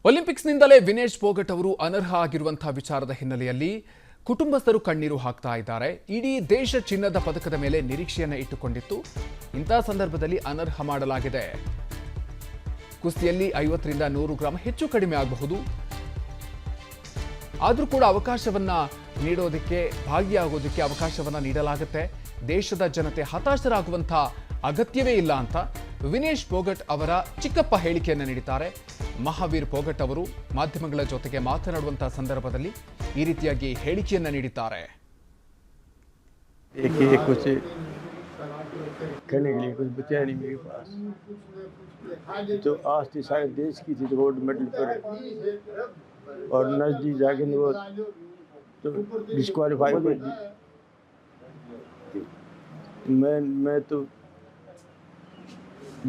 ಒಲಿಂಪಿಕ್ಸ್ನಿಂದಲೇ ವಿನೇಶ್ ಫೋಗಟ್ ಅವರು ಅನರ್ಹ ಆಗಿರುವಂತಹ ವಿಚಾರದ ಹಿನ್ನೆಲೆಯಲ್ಲಿ ಕುಟುಂಬಸ್ಥರು ಕಣ್ಣೀರು ಹಾಕ್ತಾ ಇದ್ದಾರೆ. ಇಡೀ ದೇಶ ಚಿನ್ನದ ಪದಕದ ಮೇಲೆ ನಿರೀಕ್ಷೆಯನ್ನು ಇಟ್ಟುಕೊಂಡಿತ್ತು. ಇಂತಹ ಸಂದರ್ಭದಲ್ಲಿ ಅನರ್ಹ ಮಾಡಲಾಗಿದೆ. ಕುಸ್ತಿಯಲ್ಲಿ 50ರಿಂದ 100 ಗ್ರಾಂ ಹೆಚ್ಚು ಕಡಿಮೆ ಆಗಬಹುದು. ಆದರೂ ಕೂಡ ಅವಕಾಶವನ್ನ ನೀಡೋದಕ್ಕೆ, ಭಾಗಿಯಾಗೋದಕ್ಕೆ ಅವಕಾಶವನ್ನ ನೀಡಲಾಗುತ್ತೆ. ದೇಶದ ಜನತೆ ಹತಾಶರಾಗುವಂತಹ ಅಗತ್ಯವೇ ಇಲ್ಲ ಅಂತ ವಿನೇಶ್ ಫೋಗಟ್ ಅವರ ಚಿಕ್ಕಪ್ಪ ಹೇಳಿಕೆಯನ್ನು ನೀಡಿದ್ದಾರೆ. ಮಹಾವೀರ್ ಫೋಗಟ್ ಅವರು ಮಾಧ್ಯಮಗಳ ಜೊತೆಗೆ ಮಾತನಾಡುವಂತಹ ಸಂದರ್ಭದಲ್ಲಿ ಈ ರೀತಿಯಾಗಿ ಹೇಳಿಕೆಯನ್ನು ನೀಡಿದ್ದಾರೆ. जो आज थी सारे देश की थी, गोल्ड मेडल पर और नजदीक जाके वो तो डिस्क्वालीफाई कर दी. मैं तो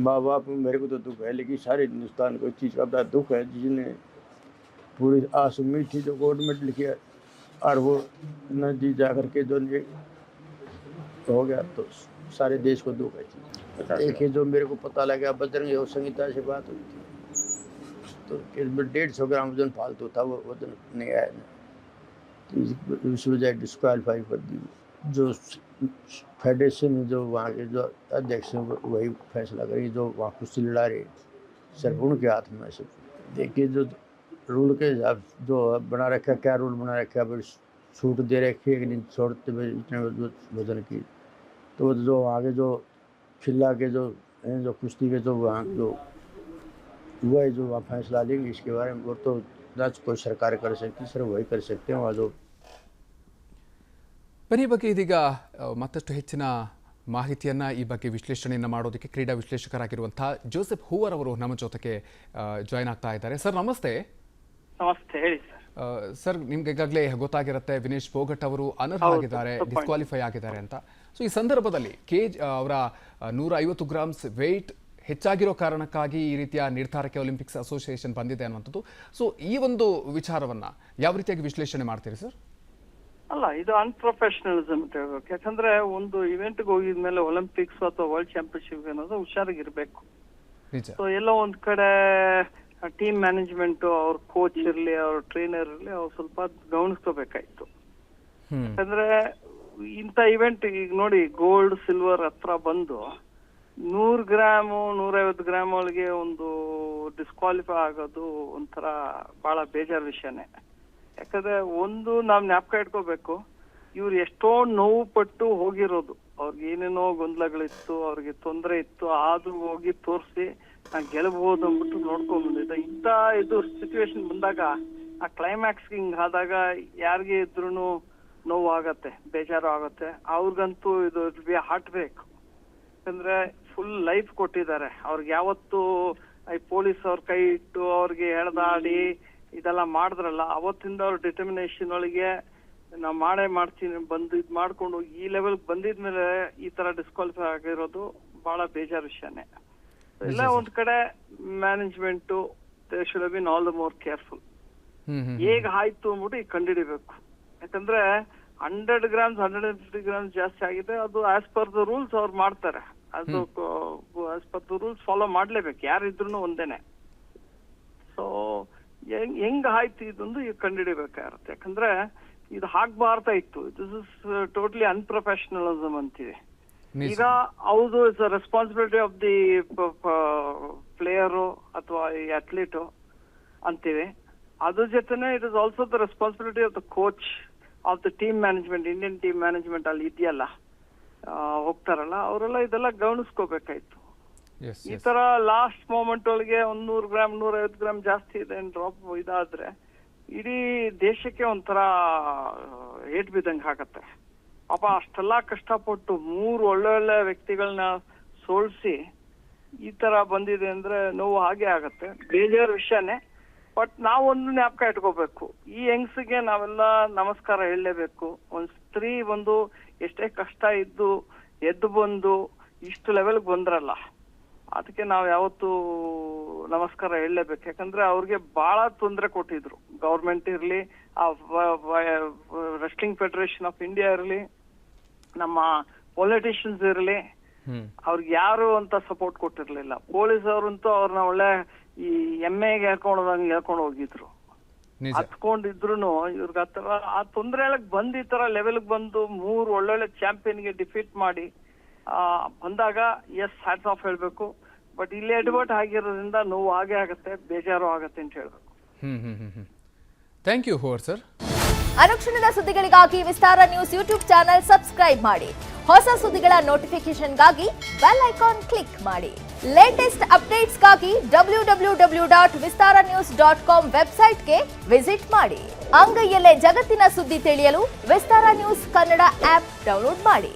माँ बाप मेरे को तो दुख है, लेकिन सारे हिंदुस्तान को इस चीज़ का बड़ा दुख है जिसने पूरी आस उम्मीद थी जो गोल्ड मेडल किया और वो नजदीक जा कर के जो हो गया तो सारे देश को दुख है. देखिए जो मेरे को पता लगा, बजरंग योग संहिता से बात हुई थी तो इसमें 150 ग्राम वजन फालतू था, वो वजन नहीं आया ना, तो इस वजह डिस्क्वालीफाई कर दी. जो फेडरेशन जो वहाँ के जो अध्यक्ष हैं वही फैसला करेंगे, जो वहाँ कुश्ती लड़ा रहे सिर्फ उनके हाथ में है सब. देखिए जो रूल के हिसाब जो बना रखा, क्या रूल बना रखा, फिर छूट दे रखी है कि नहीं छोड़ते इतने वजन की, तो जो आगे जो खिला के जो कुश्ती के जो वहाँ जो हुआ है जो वहाँ फैसला लेंगे इसके बारे में, वो तो ना कोई सरकार कर सकती, सिर्फ वही कर सकते हैं वहाँ जो. ಬನ್ನಿ ಬಗ್ಗೆ ಇದೀಗ ಮತ್ತಷ್ಟು ಹೆಚ್ಚಿನ ಮಾಹಿತಿಯನ್ನು ಈ ಬಗ್ಗೆ ವಿಶ್ಲೇಷಣೆಯನ್ನು ಮಾಡೋದಕ್ಕೆ ಕ್ರೀಡಾ ವಿಶ್ಲೇಷಕರಾಗಿರುವಂತಹ ಜೋಸೆಫ್ ಹೂವರ್ ಅವರು ನಮ್ಮ ಜೊತೆಗೆ ಜಾಯ್ನ್ ಆಗ್ತಾ ಇದ್ದಾರೆ. ಸರ್ ನಮಸ್ತೆ. ನಮಸ್ತೆ, ಹೇಳಿ ಸರ್. ನಿಮ್ಗೆ ಈಗಾಗಲೇ ಗೊತ್ತಾಗಿರುತ್ತೆ ವಿನೇಶ್ ಫೋಗಟ್ ಅವರು ಅನರ್ಹ ಆಗಿದ್ದಾರೆ, ಡಿಸ್ಕ್ವಾಲಿಫೈ ಆಗಿದ್ದಾರೆ ಅಂತ. ಸೊ ಈ ಸಂದರ್ಭದಲ್ಲಿ ಅವರ 150 ಗ್ರಾಮ್ಸ್ ವೆಯ್ಟ್ ಹೆಚ್ಚಾಗಿರೋ ಕಾರಣಕ್ಕಾಗಿ ಈ ರೀತಿಯ ನಿರ್ಧಾರಕ್ಕೆ ಒಲಿಂಪಿಕ್ಸ್ ಅಸೋಸಿಯೇಷನ್ ಬಂದಿದೆ ಅನ್ನುವಂಥದ್ದು. ಸೊ ಈ ಒಂದು ವಿಚಾರವನ್ನ ಯಾವ ರೀತಿಯಾಗಿ ವಿಶ್ಲೇಷಣೆ ಮಾಡ್ತೀರಿ ಸರ್? ಅಲ್ಲ, ಇದು ಅನ್ಪ್ರೊಫೆಷನಲಿಸಮ್ ಅಂತ ಹೇಳ್ಬೇಕು. ಯಾಕಂದ್ರೆ ಒಂದು ಇವೆಂಟ್ಗೆ ಹೋಗಿದ್ಮೇಲೆ ಒಲಿಂಪಿಕ್ಸ್ ಅಥವಾ ವರ್ಲ್ಡ್ ಚಾಂಪಿಯನ್ಶಿಪ್ ಅನ್ನೋದು ಹುಷಾರಾಗಿರ್ಬೇಕು. ಸೊ ಎಲ್ಲೋ ಒಂದ್ ಕಡೆ ಟೀಮ್ ಮ್ಯಾನೇಜ್ಮೆಂಟ್, ಅವ್ರ ಕೋಚ್ ಇರ್ಲಿ, ಅವ್ರ ಟ್ರೈನರ್ ಇರ್ಲಿ, ಅವ್ರು ಸ್ವಲ್ಪ ಗಮನಿಸ್ಕೋಬೇಕಾಯ್ತು. ಯಾಕಂದ್ರೆ ಇಂಥ ಇವೆಂಟ್ ಈಗ ನೋಡಿ, ಗೋಲ್ಡ್ ಸಿಲ್ವರ್ ಹತ್ರ ಬಂದು 100 ಗ್ರಾಮು 150 ಗ್ರಾಮ್ ಒಳಗೆ ಒಂದು ಡಿಸ್ಕ್ವಾಲಿಫೈ ಆಗೋದು ಒಂಥರ ಬಹಳ ಬೇಜಾರ್ ವಿಷಯನೇ. ಯಾಕಂದ್ರೆ ಒಂದು ನಾವ್ ಜ್ಞಾಪಕ ಇಟ್ಕೋಬೇಕು, ಇವ್ರು ಎಷ್ಟೋ ನೋವು ಪಟ್ಟು ಹೋಗಿರೋದು. ಅವ್ರಿಗೆ ಏನೇನೋ ಗೊಂದಲಗಳಿತ್ತು, ಅವ್ರಿಗೆ ತೊಂದರೆ ಇತ್ತು, ಆದ್ರೂ ಹೋಗಿ ತೋರಿಸಿ ನಾನ್ ಗೆಲ್ಬಹುದು ಅಂದ್ಬಿಟ್ಟು ನೋಡ್ಕೊಂಡ್ ಬಂದಿದ್ದ. ಇಂಥ ಇದು ಸಿಚುವೇಶನ್ ಬಂದಾಗ, ಆ ಕ್ಲೈಮ್ಯಾಕ್ಸ್ ಹಿಂಗ್ ಆದಾಗ ಯಾರಿಗೆ ಇದ್ರು ನೋವು ಆಗತ್ತೆ, ಬೇಜಾರು ಆಗತ್ತೆ. ಅವ್ರಿಗಂತೂ ಇದು ಹಾರ್ಟ್ ಬೇಕು. ಯಾಕಂದ್ರೆ ಫುಲ್ ಲೈಫ್ ಕೊಟ್ಟಿದ್ದಾರೆ. ಅವ್ರಿಗೆ ಯಾವತ್ತು ಪೊಲೀಸ್ ಅವ್ರ ಕೈ ಇಟ್ಟು ಅವ್ರಿಗೆ ಎಳೆದಾಡಿ ಇದೆಲ್ಲ ಮಾಡಿದ್ರಲ್ಲ, ಅವತ್ತಿಂದ ಅವ್ರ ಡಿಟರ್ಮಿನೇಷನ್ ಒಳಗೆ ನಾವು ಮಾಡ್ತೀನಿ ಬಂದು ಇದ್ ಮಾಡ್ಕೊಂಡು ಈ ಲೆವೆಲ್ ಬಂದಿದ್ಮೇಲೆ ಈ ತರ ಡಿಸ್ಕ್ವಾಲಿಫೈ ಆಗಿರೋದು ಬಹಳ ಬೇಜಾರ್ ವಿಷಯನೇ. ಎಲ್ಲ ಒಂದ್ ಕಡೆ management they should have been all the more careful. ಹೇಗ್ ಆಯ್ತು ಅಂದ್ಬಿಟ್ಟು ಈಗ ಕಂಡುಹಿಡಿಬೇಕು. ಯಾಕಂದ್ರೆ 100 ಗ್ರಾಮ್ಸ್ 150 ಗ್ರಾಮ್ಸ್ ಜಾಸ್ತಿ ಆಗಿದೆ, ಅದು ಆಸ್ ಪರ್ ದ ರೂಲ್ಸ್ ಅವ್ರು ಮಾಡ್ತಾರೆ. ಅದು as per the rules follow ಮಾಡ್ಲೇಬೇಕು, ಯಾರಿದ್ರು ಒಂದೇನೆ. ಸೊ ಹೆಂಗ್ ಆಯ್ತು ಇದೊಂದು ಈಗ ಕಂಡುಹಿಡಿಬೇಕಾಗಿರುತ್ತೆ. ಯಾಕಂದ್ರೆ ಇದು ಆಗ್ಬಾರ್ತಾ ಇತ್ತು. ದಿಸ್ ಇಸ್ ಟೋಟಲಿ ಅನ್ಪ್ರೊಫೆಷನಲಿಸಮ್ ಅಂತೀವಿ. ಈಗ ಹೌದು, it's responsibility of the player ಅಥವಾ ಈ ಅಥ್ಲೀಟು ಅಂತೀವಿ. ಅದ್ರ ಜೊತೆನೆ it is also the responsibility of the coach of the team management. Indian team management ಅಲ್ಲಿ ಇದೆಯಲ್ಲ, ಹೋಗ್ತಾರಲ್ಲ, ಅವರೆಲ್ಲ ಇದೆಲ್ಲ ಗಮನಿಸ್ಕೋಬೇಕಾಯ್ತು. ಈ ತರ ಲಾಸ್ಟ್ ಮೂಮೆಂಟ್ ಒಳಗೆ 100 ಗ್ರಾಮ್ 150 ಗ್ರಾಮ್ ಜಾಸ್ತಿ ಇದೆ ಡ್ರಾಪ್ ಇದಾದ್ರೆ ಇಡೀ ದೇಶಕ್ಕೆ ಒಂಥರ ಏಟ್ ಬಿದ್ದಂಗೆ ಆಗತ್ತೆ. ಪಾಪ ಅಷ್ಟೆಲ್ಲಾ ಕಷ್ಟಪಟ್ಟು 3 ಒಳ್ಳೊಳ್ಳೆ ವ್ಯಕ್ತಿಗಳನ್ನ ಸೋಲ್ಸಿ ಈ ತರ ಬಂದಿದೆ ಅಂದ್ರೆ ನೋವು ಹಾಗೆ ಆಗತ್ತೆ, ಬೇಜಾರ್ ವಿಷಯನೇ. ಬಟ್ ನಾವೊಂದು ಜ್ಞಾಪಕ ಇಟ್ಕೋಬೇಕು, ಈ ಹೆಂಗ್ಸಿಗೆ ನಾವೆಲ್ಲ ನಮಸ್ಕಾರ ಹೇಳಲೇಬೇಕು. ಒಂದ್ ಸ್ತ್ರೀ ಒಂದು ಎಷ್ಟೇ ಕಷ್ಟ ಇದ್ದು ಎದ್ದು ಬಂದು ಇಷ್ಟು ಲೆವೆಲ್ ಬಂದ್ರಲ್ಲ, ಅದಕ್ಕೆ ನಾವ್ ಯಾವತ್ತು ನಮಸ್ಕಾರ ಹೇಳಲೇಬೇಕು. ಯಾಕಂದ್ರೆ ಅವ್ರಿಗೆ ಬಹಳ ತೊಂದರೆ ಕೊಟ್ಟಿದ್ರು. ಗೌರ್ಮೆಂಟ್ ಇರ್ಲಿ, ರೆಸ್ಲಿಂಗ್ ಫೆಡರೇಷನ್ ಆಫ್ ಇಂಡಿಯಾ ಇರ್ಲಿ, ನಮ್ಮ ಪೊಲಿಟಿಷಿಯನ್ಸ್ ಇರ್ಲಿ, ಅವ್ರಿಗೆ ಯಾರು ಅಂತ ಸಪೋರ್ಟ್ ಕೊಟ್ಟಿರ್ಲಿಲ್ಲ. ಪೊಲೀಸ್ ಅವರಂತೂ ಅವ್ರನ್ನ ಒಳ್ಳೆ ಈ ಎಮ್ಮೆಗೆ ಹೇಳ್ಕೊಂಡು ಹೋಗಿದ್ರು. ನಿಜ. ಹತ್ಕೊಂಡಿದ್ರು ಇವ್ರಿಗೆ ಆ ತೊಂದರೆ ಬಂದ್ ಈ ತರ ಲೆವೆಲ್ ಬಂದು 3 ಒಳ್ಳೊಳ್ಳೆ ಚಾಂಪಿಯನ್ಗೆ ಡಿಫೀಟ್ ಮಾಡಿ ಬಂದಾಗ ಹ್ಯಾಟ್ಸ್ ಆಫ್ ಹೇಳ್ಬೇಕು. ಬಟ್ ಇಲ್ಲಿ ಎಡ್ವರ್ಟ್ ಆಗಿರೋದ್ರಿಂದ ನೋವು ಹಾಗೆ ಆಗತ್ತೆ, ಬೇಜಾರು ಆಗತ್ತೆ ಅಂತ ಹೇಳ್ಬೇಕು. ಥ್ಯಾಂಕ್ ಯು ಹೋರ್ ಸರ್. ಅನುಕ್ಷಣದ ಸುದ್ದಿಗಳಿಗಾಗಿ Vistara news YouTube channel subscribe ಮಾಡಿ. ಹೊಸ ಸುದ್ದಿಗಳ ನೋಟಿಫಿಕೇಶನ್ಗಾಗಿ ಬೆಲ್ ಐಕಾನ್ ಕ್ಲಿಕ್ ಮಾಡಿ. ಲೇಟೆಸ್ಟ್ ಅಪ್ಡೇಟ್ಸ್ಗಾಗಿ www.vistaranews.com ವೆಬ್ಸೈಟ್ಗೆ ವಿಸಿಟ್ ಮಾಡಿ. ಅಂಗೈಯಲ್ಲೇ ಜಗತ್ತಿನ ಸುದ್ದಿ ತಿಳಿಯಲು Vistara news Kannada app download ಮಾಡಿ.